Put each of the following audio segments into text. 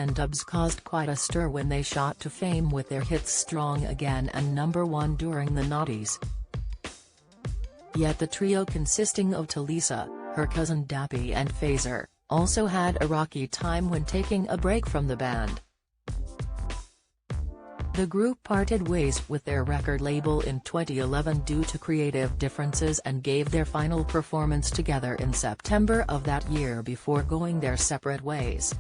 N-Dubz caused quite a stir when they shot to fame with their hits Strong Again and #1 during the noughties. Yet the trio consisting of Tulisa, her cousin Dappy and Phaser, also had a rocky time when taking a break from the band. The group parted ways with their record label in 2011 due to creative differences and gave their final performance together in September of that year before going their separate ways.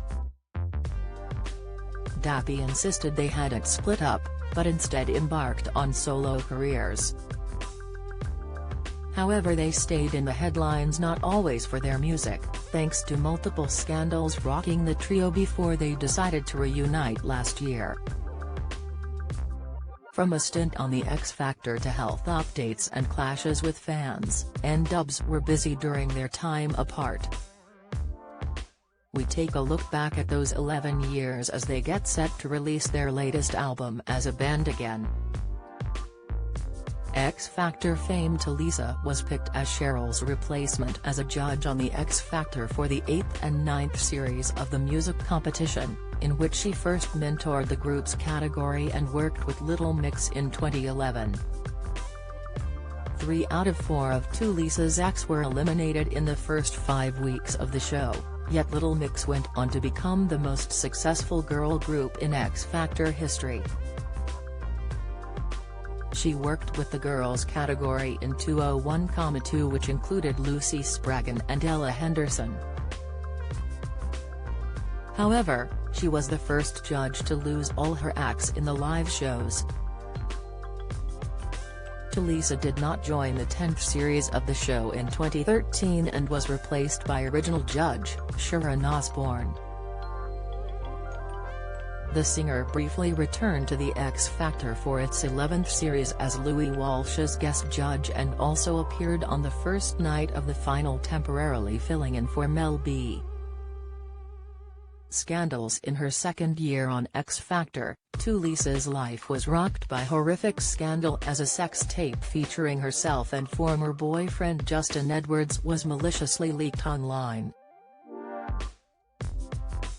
Dappy insisted they hadn't split up, but instead embarked on solo careers. However, they stayed in the headlines not always for their music, thanks to multiple scandals rocking the trio before they decided to reunite last year. From a stint on The X Factor to health updates and clashes with fans, N-Dubz were busy during their time apart. We take a look back at those 11 years as they get set to release their latest album as a band again. X Factor fame Tulisa was picked as Cheryl's replacement as a judge on The X Factor for the 8th and 9th series of the music competition, in which she first mentored the group's category and worked with Little Mix in 2011. 3 out of 4 of Tulisa's acts were eliminated in the first 5 weeks of the show, yet Little Mix went on to become the most successful girl group in X Factor history. She worked with the girls category in 201,2, which included Lucy Spraggan and Ella Henderson. However, she was the first judge to lose all her acts in the live shows. Tulisa did not join the 10th series of the show in 2013 and was replaced by original judge, Sharon Osbourne. The singer briefly returned to The X Factor for its 11th series as Louis Walsh's guest judge and also appeared on the first night of the final, temporarily filling in for Mel B. Scandals. In her second year on X Factor, Tulisa's life was rocked by horrific scandal as a sex tape featuring herself and former boyfriend Justin Edwards was maliciously leaked online.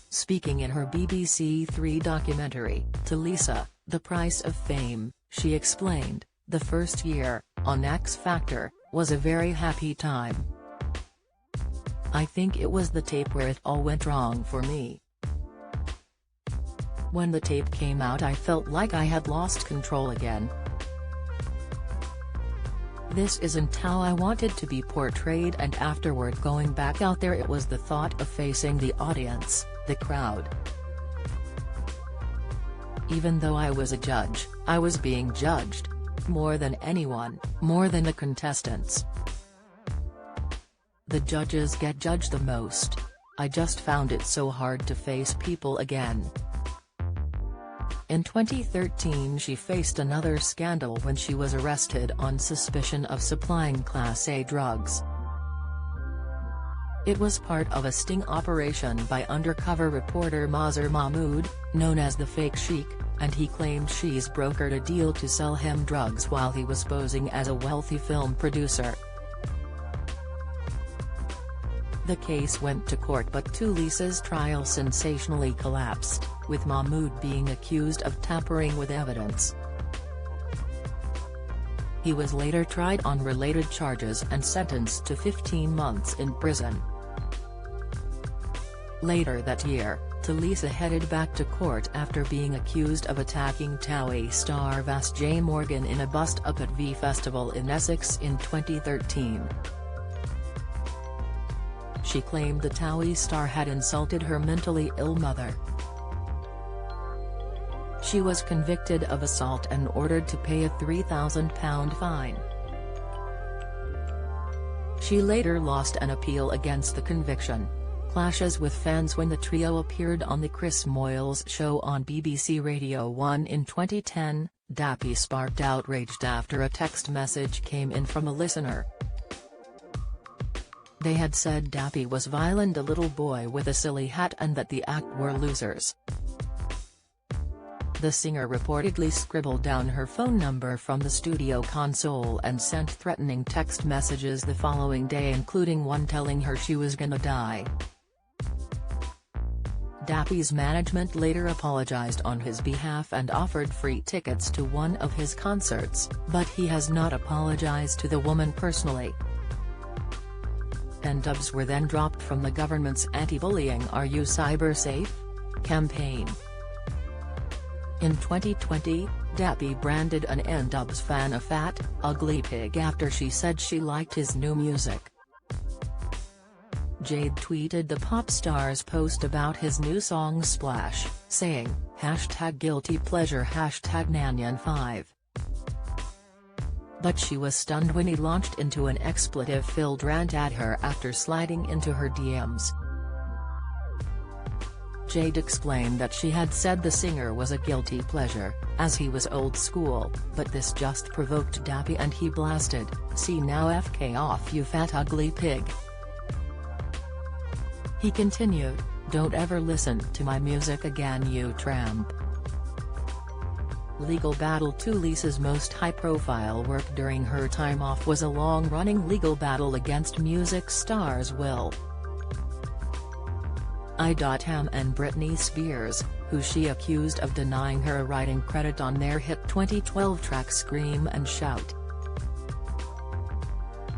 Speaking in her BBC Three documentary, Tulisa, The Price of Fame, she explained, "The first year, on X Factor, was a very happy time. I think it was the tape where it all went wrong for me. When the tape came out I felt like I had lost control again. This isn't how I wanted to be portrayed, and afterward going back out there it was the thought of facing the audience, the crowd. Even though I was a judge, I was being judged. More than anyone, more than the contestants. The judges get judged the most. I just found it so hard to face people again." In 2013 she faced another scandal when she was arrested on suspicion of supplying Class A drugs. It was part of a sting operation by undercover reporter Mazhar Mahmood, known as the Fake Sheik, and he claimed she's brokered a deal to sell him drugs while he was posing as a wealthy film producer. The case went to court, but Tulisa's trial sensationally collapsed, with Mahmood being accused of tampering with evidence. He was later tried on related charges and sentenced to 15 months in prison. Later that year, Tulisa headed back to court after being accused of attacking TOWIE star Vas J. Morgan in a bust-up at V Festival in Essex in 2013. She claimed the TOWIE star had insulted her mentally ill mother. She was convicted of assault and ordered to pay a £3,000 fine. She later lost an appeal against the conviction. Clashes with fans. When the trio appeared on the Chris Moyles show on BBC Radio 1 in 2010, Dappy sparked outrage after a text message came in from a listener. They had said Dappy was violent, a little boy with a silly hat, and that the act were losers. The singer reportedly scribbled down her phone number from the studio console and sent threatening text messages the following day, including one telling her she was gonna die. Dappy's management later apologized on his behalf and offered free tickets to one of his concerts, but he has not apologized to the woman personally. N-Dubz were then dropped from the government's anti-bullying Are You Cyber Safe? campaign. In 2020, Dappy branded an N-Dubz fan a fat, ugly pig after she said she liked his new music. Jade tweeted the pop star's post about his new song Splash, saying, #guilty-pleasure #Nanyan5. But she was stunned when he launched into an expletive-filled rant at her after sliding into her DMs. Jade explained that she had said the singer was a guilty pleasure, as he was old school, but this just provoked Dappy and he blasted, "See now FK off you fat ugly pig." He continued, "Don't ever listen to my music again you tramp." Legal battle. Tulisa's most high-profile work during her time off was a long-running legal battle against music stars Will I.Am and Britney Spears, who she accused of denying her a writing credit on their hit 2012 track Scream and Shout.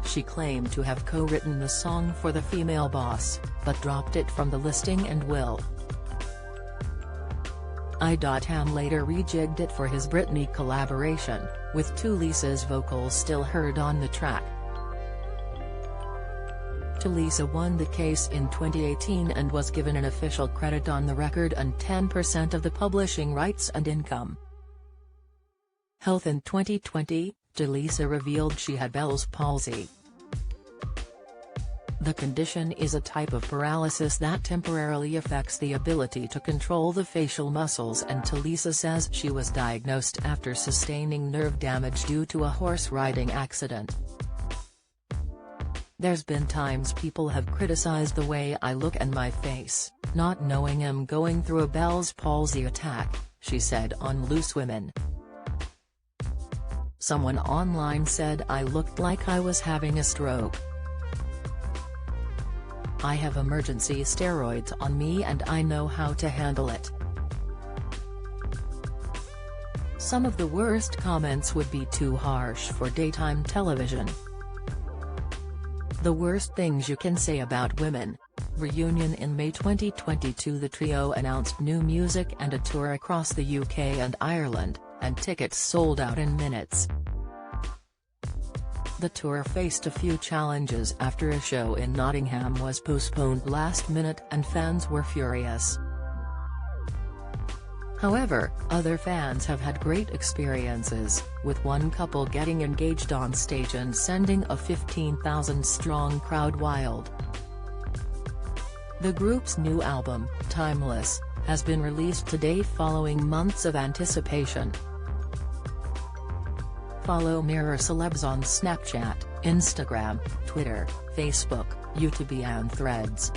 She claimed to have co-written the song for the female boss, but dropped it from the listing and Will I.Am later rejigged it for his Britney collaboration, with Tulisa's vocals still heard on the track. Tulisa won the case in 2018 and was given an official credit on the record and 10% of the publishing rights and income. Health. In 2020, Tulisa revealed she had Bell's palsy. The condition is a type of paralysis that temporarily affects the ability to control the facial muscles, and Tulisa says she was diagnosed after sustaining nerve damage due to a horse riding accident. "There's been times people have criticized the way I look and my face, not knowing I'm going through a Bell's palsy attack," she said on Loose Women. Someone online said I looked like I was having a stroke. "I have emergency steroids on me and I know how to handle it." Some of the worst comments would be too harsh for daytime television. The worst things you can say about women. Reunion. In May 2022, the trio announced new music and a tour across the UK and Ireland, and tickets sold out in minutes. The tour faced a few challenges after a show in Nottingham was postponed last minute and fans were furious. However, other fans have had great experiences, with one couple getting engaged on stage and sending a 15,000-strong crowd wild. The group's new album, Timeless, has been released today following months of anticipation. Follow Mirror Celebs on Snapchat, Instagram, Twitter, Facebook, YouTube and Threads.